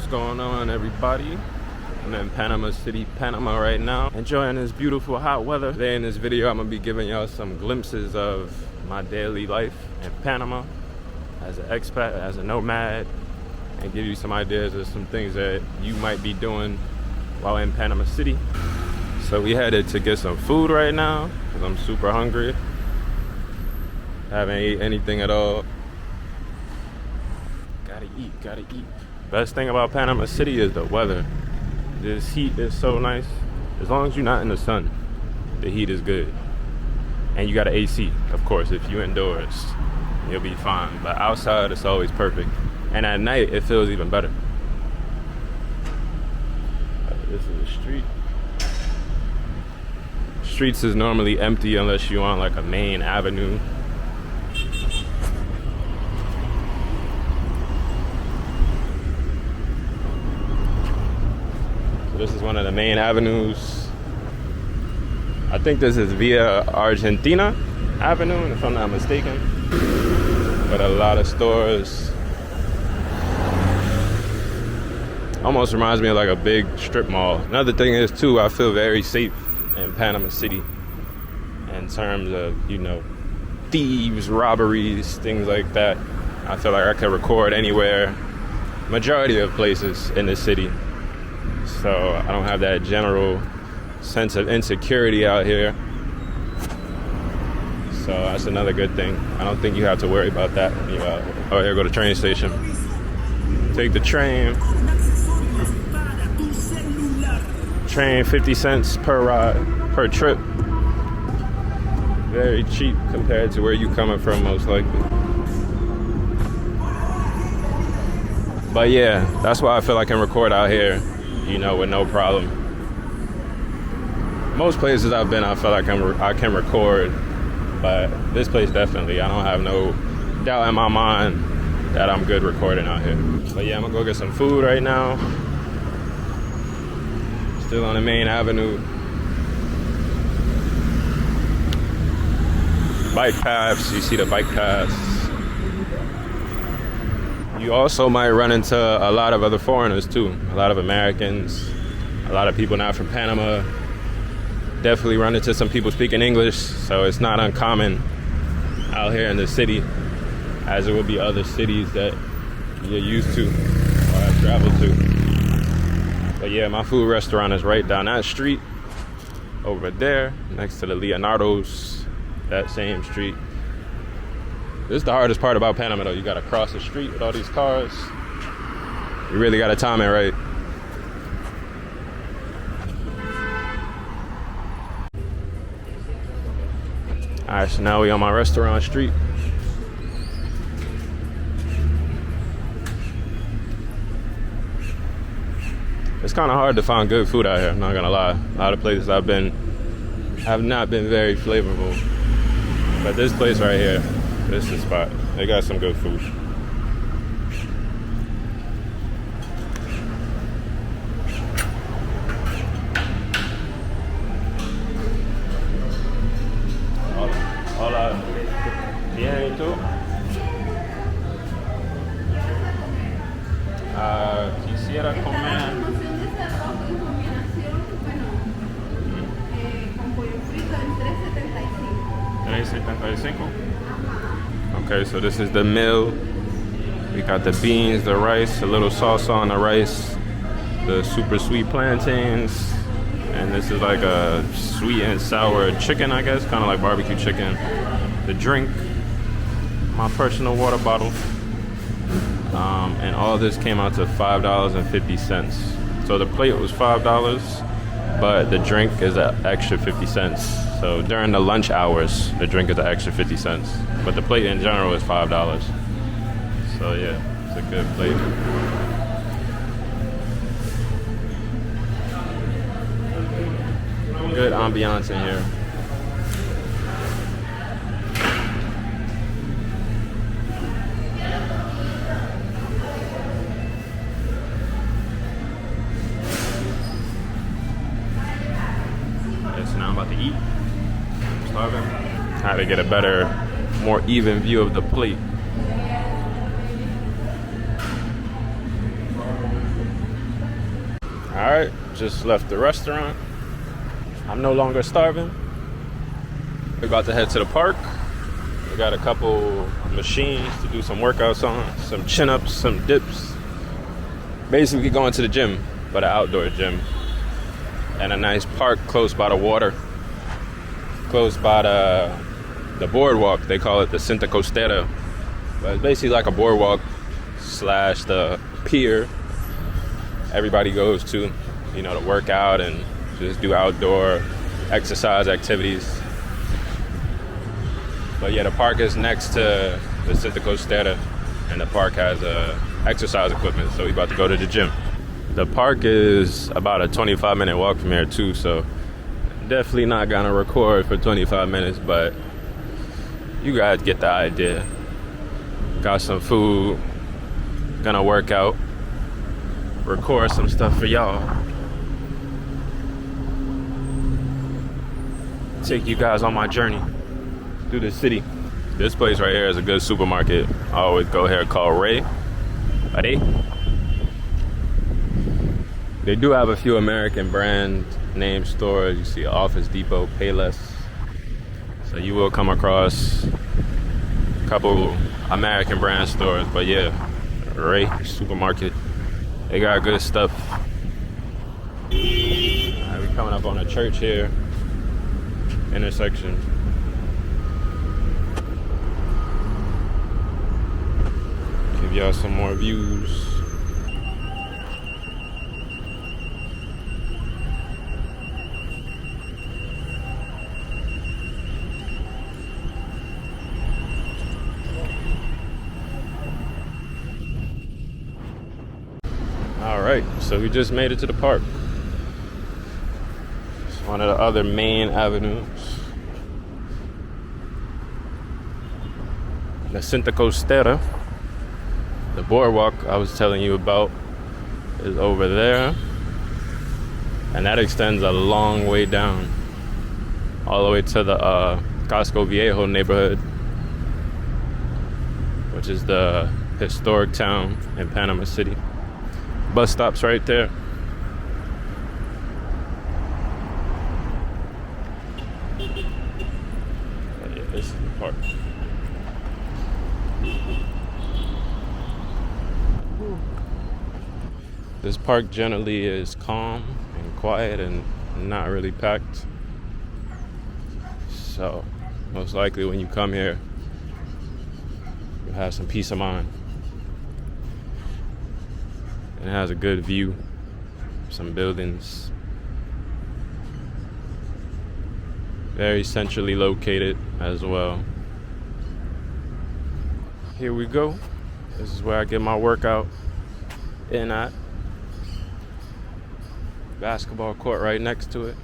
going on, everybody? I'm in Panama City, Panama right now, enjoying this beautiful hot weather. Today in this video, I'm gonna be giving y'all some glimpses of my daily life in Panama as an expat, as a nomad, and give you some ideas of some things that you might be doing while in Panama City. So we headed to get some food right now because I'm super hungry. Haven't ate anything at all. Gotta eat. Best thing about Panama City is the weather. This heat is so nice. As long as you're not in the sun, the heat is good. And you got an AC, of course. If you're indoors, you'll be fine. But outside, it's always perfect. And at night, it feels even better. This is a street. Streets is normally empty unless you're on like a main avenue. This is one of the main avenues. I think this is Via Argentina Avenue, if I'm not mistaken. But a lot of stores. Almost reminds me of like a big strip mall. Another thing is too, I feel very safe in Panama City in terms of, you know, thieves, robberies, things like that. I feel like I can record anywhere, majority of places in the city. So I don't have that general sense of insecurity out here. So that's another good thing. I don't think you have to worry about that when you oh, here go the train station. Take the train. Train 50 cents per ride, per trip. Very cheap compared to where you coming from, most likely. But yeah, that's why I feel I can record out here, you know, with no problem. Most places I've been, I feel like I can record, but this place definitely, I don't have no doubt in my mind that I'm good recording out here. But yeah, I'm gonna go get some food right now. Still on the main avenue. Bike paths, you see the bike paths. You also might run into a lot of other foreigners too. A lot of Americans, a lot of people not from Panama. Definitely run into some people speaking English, so it's not uncommon out here in the city, as it would be other cities that you're used to or have traveled to. But yeah, my food restaurant is right down that street, over there, next to the Leonardo's, that same street. This is the hardest part about Panama though. You gotta cross the street with all these cars. You really gotta time it right. All right, so now we on my restaurant street. It's kind of hard to find good food out here, I'm not gonna lie. A lot of places I've been have not been very flavorful. But this place right here, this is the spot. They got some good food. Hola. Bien, ¿y tú? Quisiera comer. Con pollo frito en 3.75. $3.75? Okay, so this is the meal. We got the beans, the rice, a little salsa on the rice, the super sweet plantains, and this is like a sweet and sour chicken, I guess, kind of like barbecue chicken. The drink, my personal water bottle, and all this came out to $5.50. So the plate was $5, but the drink is an extra 50 cents. So during the lunch hours, the drink is an extra 50 cents. But the plate in general is $5. So yeah, it's a good plate. Good ambiance in here. Okay, so now I'm about to eat. I'm starving. How to get a better, more even view of the plate. Alright, just left the restaurant. I'm no longer starving. We're about to head to the park. We got a couple machines to do some workouts on, some chin-ups, some dips. Basically going to the gym, but an outdoor gym. And a nice park close by the water. Close by the boardwalk. They call it the Cinta Costera. But it's basically like a boardwalk slash the pier everybody goes to, you know, to work out and just do outdoor exercise activities. But yeah, the park is next to the Cinta Costera, and the park has exercise equipment, so we about to go to the gym. The park is about a 25-minute walk from here too, so definitely not gonna record for 25 minutes, but you guys get the idea. Got some food, gonna work out, record some stuff for y'all. Take you guys on my journey through the city. This place right here is a good supermarket. I always go here, called Ray. They do have a few American brand name stores. You see Office Depot, Payless. So you will come across a couple American brand stores, but yeah, Ray supermarket. They got good stuff. Alright, we coming up on a church here. Intersection. Give y'all some more views. Alright, so we just made it to the park. It's one of the other main avenues. The Cinta Costera, the boardwalk I was telling you about, is over there. And that extends a long way down, all the way to the Casco Viejo neighborhood, which is the historic town in Panama City. Bus stops right there. Oh yeah, this is the park. This park generally is calm and quiet and not really packed. So most likely when you come here, you'll have some peace of mind. And it has a good view, some buildings. Very centrally located as well. Here we go. This is where I get my workout in at. Basketball court right next to it,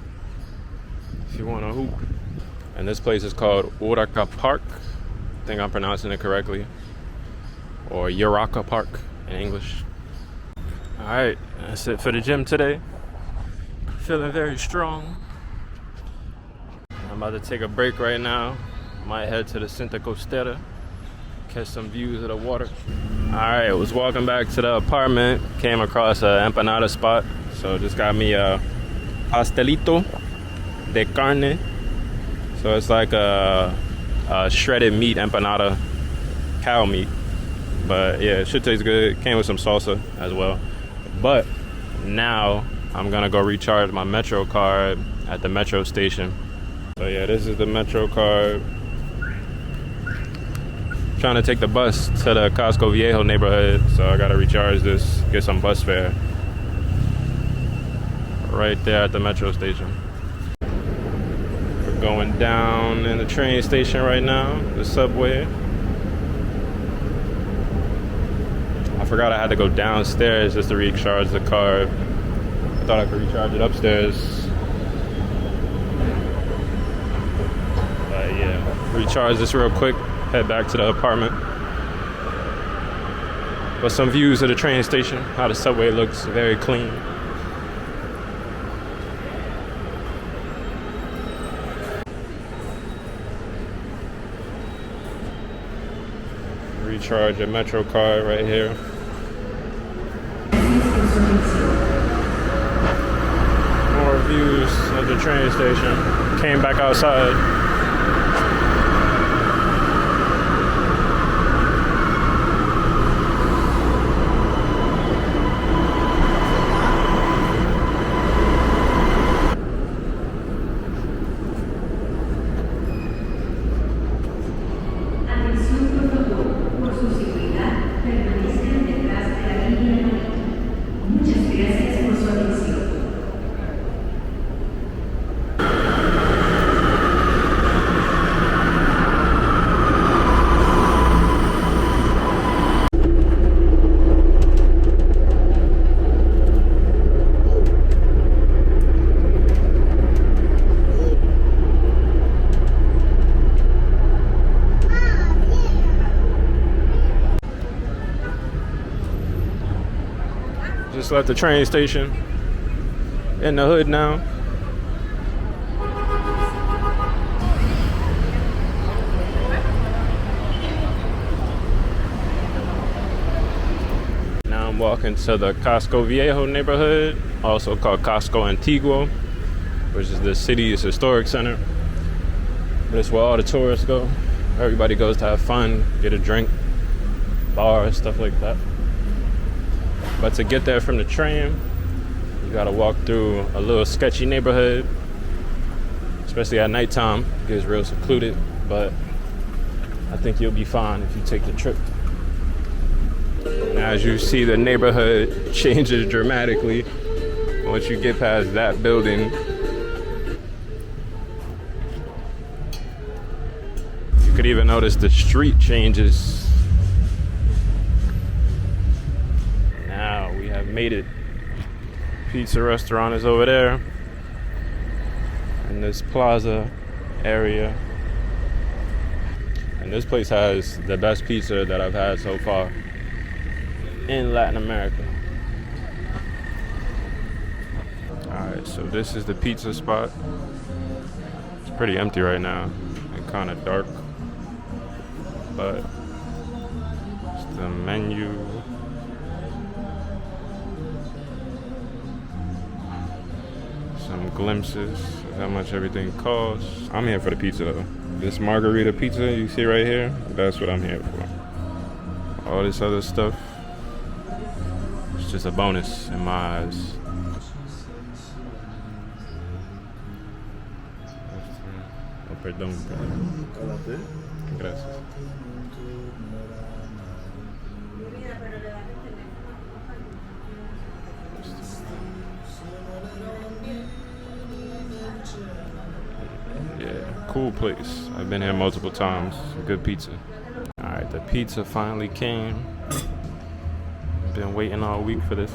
if you want to hoop. And this place is called Uraka Park. I think I'm pronouncing it correctly. Or Uraka Park in English. Alright, that's it for the gym today. Feeling very strong. I'm about to take a break right now. Might head to the Cinta Costera, catch some views of the water. Alright, was walking back to the apartment, came across an empanada spot. So just got me a pastelito de carne. So it's like a shredded meat empanada, cow meat. But yeah, it should taste good. Came with some salsa as well. But now I'm gonna go recharge my Metro card at the Metro station. So yeah, this is the Metro card. Trying to take the bus to the Casco Viejo neighborhood, so I gotta recharge this, get some bus fare. Right there at the Metro station. We're going down in the train station right now, the subway. I forgot I had to go downstairs just to recharge the car. I thought I could recharge it upstairs. But yeah, recharge this real quick, head back to the apartment. But some views of the train station, how the subway looks, very clean. Recharge a Metro card right here. views of the train station. Came back outside. Just left the train station. In the hood now. Now I'm walking to the Casco Viejo neighborhood, also called Casco Antiguo, which is the city's historic center. But it's where all the tourists go. Everybody goes to have fun, get a drink, bars, stuff like that. But to get there from the train, you gotta walk through a little sketchy neighborhood, especially at nighttime. It gets real secluded, but I think you'll be fine if you take the trip. And as you see, the neighborhood changes dramatically once you get past that building. You could even notice the street changes. Made it. Pizza restaurant is over there in this plaza area, and this place has the best pizza that I've had so far in Latin America. Alright, so this is the pizza spot. It's pretty empty right now and kind of dark, but it's the menu. Some glimpses of how much everything costs. I'm here for the pizza though. This margarita pizza you see right here, that's what I'm here for. All this other stuff, it's just a bonus in my eyes. Oh, perdón. Gracias. Cool place. I've been here multiple times. Good pizza. Alright, the pizza finally came. Been waiting all week for this.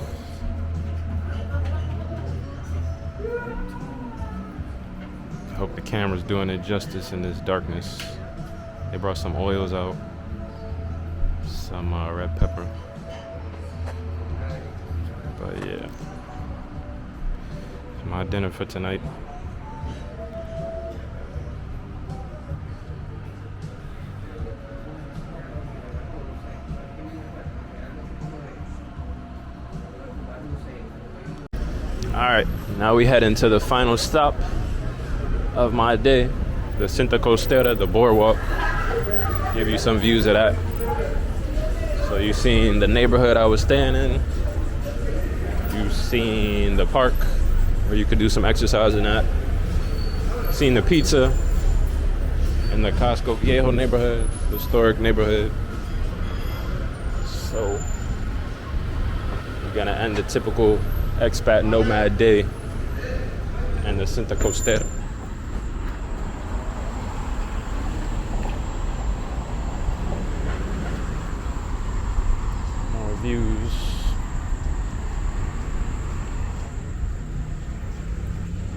I hope the camera's doing it justice in this darkness. They brought some oils out. Some red pepper. But yeah. It's my dinner for tonight. Alright, now we head into the final stop of my day, the Cinta Costera, the boardwalk. Give you some views of that. So you've seen the neighborhood I was staying in. You've seen the park where you could do some exercising at. Seen the pizza in the Casco Viejo neighborhood, the historic neighborhood. So we're gonna end the typical expat nomad day in the Cinta Costera. More views.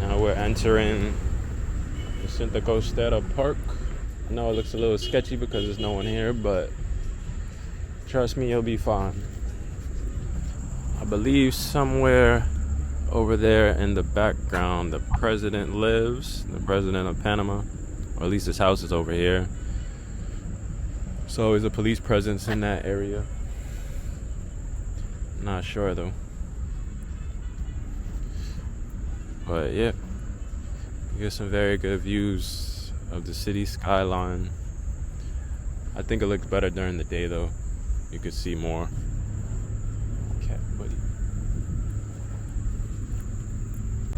Now we're entering the Cinta Costera Park. I know it looks a little sketchy because there's no one here, but trust me, you'll be fine. I believe somewhere over there in the background the president lives, the president of Panama, or at least his house is over here. So always a police presence in that area. Not sure though. But yeah, you get some very good views of the city skyline. I think it looks better during the day though. You could see more. Cat buddy.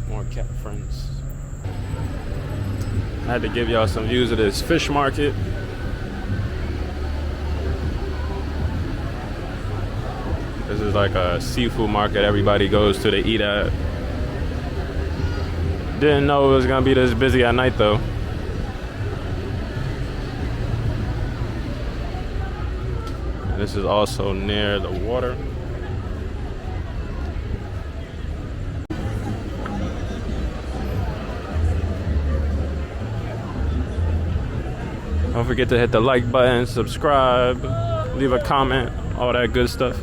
More cat friends. I had to give y'all some views of this fish market. This is like a seafood market everybody goes to eat at. Didn't know it was gonna be this busy at night though. And this is also near the water. Don't forget to hit the like button, subscribe, leave a comment, all that good stuff.